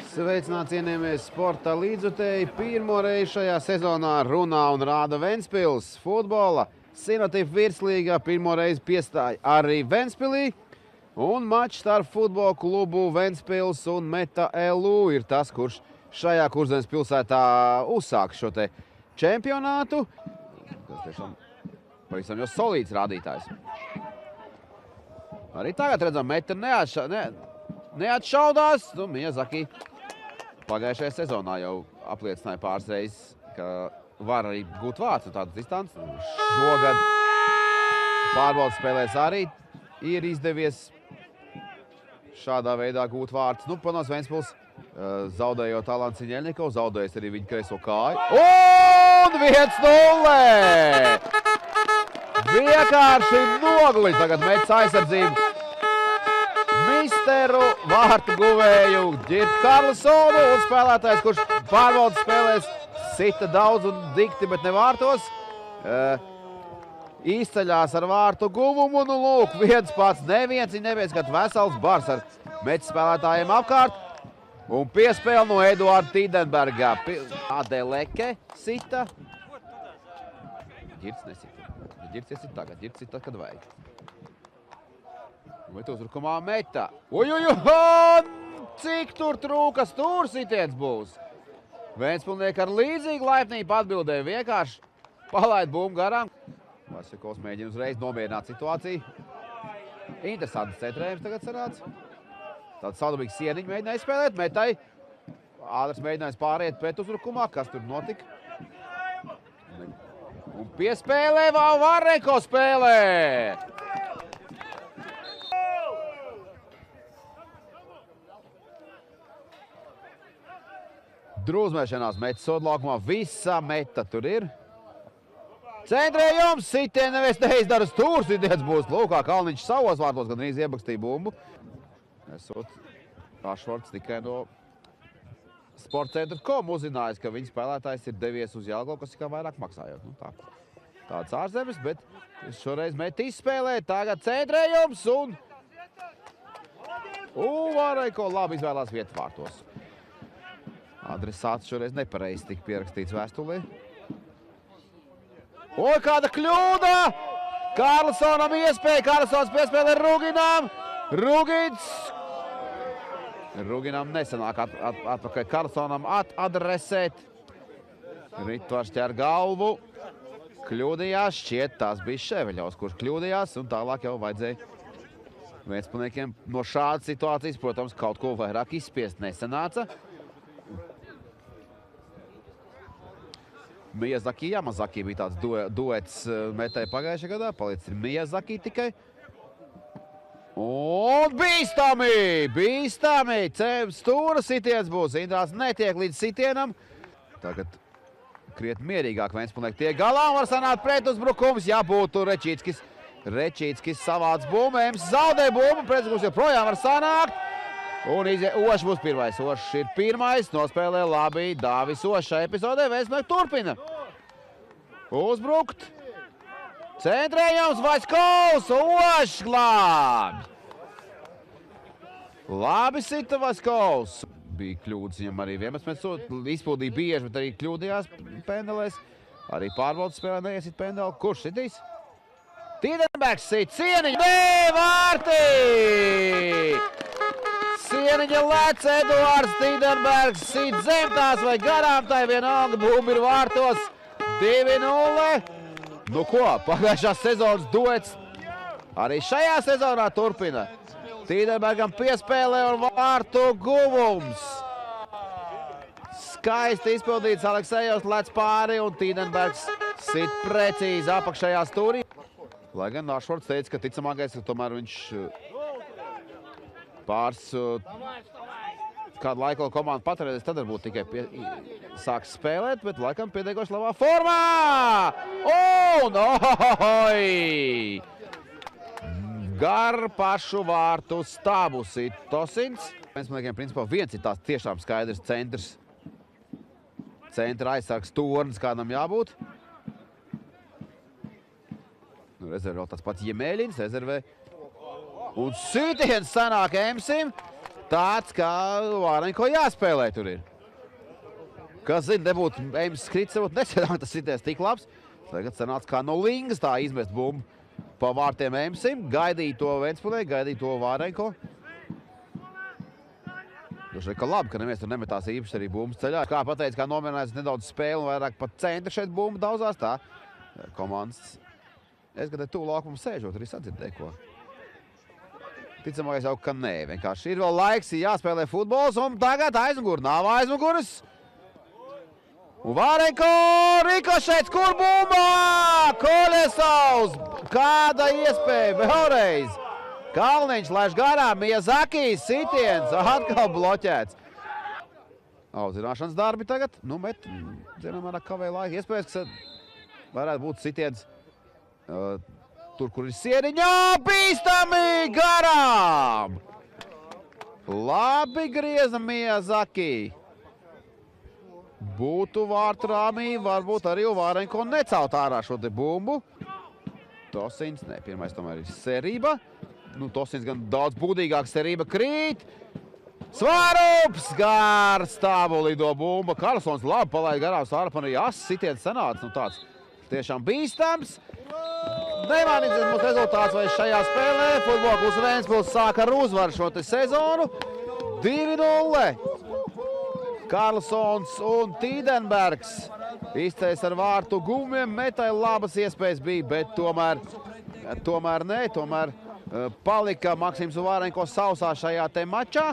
Sveicināti, cienījamies sporta līdzjutēji. Pirmo reizi šajā sezonā runā un rāda Ventspils futbola. Sinotipa virslīgā pirmo reizi piestāja arī Ventspilī. Un mačs starp futbola klubu Ventspils un Meta LU ir tas, kurš šajā Kurzemes pilsētā uzsāk šo te čempionātu. Tas tiešām pavisam jau solīds rādītājs. Arī tagad redzam, Meta neatšaudās. Miyazaki pagājušajā sezonā jau apliecināja pāris reizes, ka var arī gūt vārds un tādu distanci. Šogad pārbaudas spēlēs arī ir izdevies šādā veidā gūt vārds. Panos Ventspils zaudējot Alan Ciņeļnikovu, zaudējis arī viņa kreiso kāju. Un 1-0! Vienkārši nogli tagad Metas aizsardzību. Misteru vārtu guvēju Girtu Karlsonu un spēlētājs, kurš pārbaudas spēlēs sita daudz un dikti, bet ne vārtos. Izceļās ar vārtu guvumu, un lūk, viens pats, neviens kad vesels bars ar Metas spēlētājiem apkārt. Un piespēle no Eduarda Tīdenberga. Adeleke sita. Girts nesita. Girts iesit tagad, Girts sita, kad vajag. Bet uzbrukumā Meta. Cik tur trūka stūrsitiens būs? Ventspilnieki ar līdzīgu laipnību atbildēja, vienkārši palaid bumbu garām. Vasikovs mēģina uzreiz nomierināt situāciju. Interesants centrējums tagad sanāca. Tāds saudabīgs sieniņu mēģināja spēlēt. Metai ātrs mēģinājums pāriet pret uzbrukumā. Kas tur notika? Un piespēlē Vareko spēlē! Drūzmēšanās Metas sodlaukumā. Visa Meta tur ir. Centrējums, sitieni neviens neizdara, stūrsitiens būs. Lūkā Kalniņš savos vārtos gandrīz iebakstīja bumbu. Esot Ašvorts tikai no Sportcentra.com uzzinājis, ka viņa spēlētājs ir devies uz Jelgavu, kas kā vairāk maksājot. Tāds ārzemes, bet šoreiz Meta izspēlē. Tagad centrējums un Vareko labi izvēlās vietu vārtos. Adresāts šoreiz nepareizi tika pierakstīts vēstulē. Kāda kļūda! Karlsonam iespēja, Karlsons piespēlē Ruginam. Ruginam nesanāk atpakaļ Karlsonam adresēt. Ritvars ķer galvu. Kļūdījās, šķiet, tās bija Ševeļovs, kurš kļūdījās, un tālāk jau vajadzēja Ventspilniekiem no šādas situācijas, protams, kaut ko vairāk izspiest nesanāca. Miyazaki, Yamazaki bija tāds duets Metai pagājušajā gadā, palicis ir Miyazaki tikai. Un bīstami! Stūra sitiens būs, Indrās netiek līdz sitienam. Tagad krietni mierīgāk Ventspilnieki tiek galā un var sanākt pretuzbrukums, ja būtu Rečīckis. Rečīckis savāds bumbu, Ems zaudē bumbu, pretuzbrukums joprojām var sanākt. Un Ošs būs pirmais. Ošs ir pirmais, nospēlē labi Dāvis Ošs šajā epizodē. Ventspilnieki turpina uzbrukt. Centrējums Vaiskovs, Ošs glābj. Labi sita Vaiskovs. Bija kļūdas viņam arī 11 sodi. Izpildīja bieži, bet arī kļūdījās pendelēs. Arī pārbaudas spēlē neiesit pendeli. Kurš sitīs? Tīdenbergs sit, Sieniņa, vārtī! Sieniņa lec, Eduards Tīdenbergs sit zem tās vai garām, tai vienalga bumba ir vārtos. 2-0. Pagājušās sezonas duets arī šajā sezonā turpina. Tīdenbergam piespēlē un vārtu guvums. Skaisti izpildīts, Aleksejovs lec pāri un Tīdenbergs sit precīzi apakšējā stūrī. Lai gan Ašvorts teica, ka ticamākais, ka tomēr viņš pāris kādu laiku komandu paturēs, tad varbūt tikai sāks spēlēt, bet laikam pietiekoši labā formā! Gar pašu vārtu stābus ir Tosins. Ventspilniekiem principā viens ir tās tiešām skaidrs centrs. Centra aizsargs tornis kādam jābūt. Rezervē vēl tāds pats Jemeļins, rezervē. Un sitiens sanāk Emsim. tāds, kā Vārenko jāspēlē tur ir. Kas zina, nebūtu Eims skrits, varbūt nesenāk tas sities tik labs. Tagad sanāca kā no lingas tā izmest bumbu pa vārtiem Eimsim. Gaidīja to Ventspilī, gaidīja to Vārenko. Droši ka labi, ka neviens tur nemetās īpaši arī bumbas ceļā. Kā pateica, kā nomierinājis nedaudz spēli un vairāk pat centri šeit bumbu daudzās tā. Komandas. Es gadēju tuvu laukumu sēžot, arī sadzirdēju ko. Ticamākais jau, ka nē. Vienkārši ir vēl laiks, jāspēlē futbols un tagad aizmugur. Nav aizmuguras. Un Vārenko rikošets, kur bumba? Kolesovs. Kāda iespēja? Vēlreiz. Kalniņš laiž garām, Miyazakis, sitiens, atkal bloķēts. Audzināšanas darbi tagad. Nu, met, zinām, vairāk kavēja laika. Iespējams, ka varētu būt sitiens tur, kur ir sieriņā. Bīstami garām! Labi grieza Miyazaki. Būtu vārtu rāmī, varbūt arī Vārenko necaut ārā šo te bumbu. Tosins, ne, pirmais tomēr ir Serība. Nu, Tosins gan daudz būdīgāk, Serība krīt. Svārups, gar stāvu lido bumba. Karlsons labi palaid garām Svārupam, arī ass sitiens sanāca. Nu, tāds tiešām bīstams. Nemanīsies mums rezultāts vai šajā spēlē. Futbola klubs Ventspils sāka ar uzvaru šo te sezonu. 2-0. Karlsons un Tīdenbergs izteicis ar vārtu gumiem. Metai labas iespējas bija, bet tomēr palika Maksims un Vārenko sausā šajā te mačā.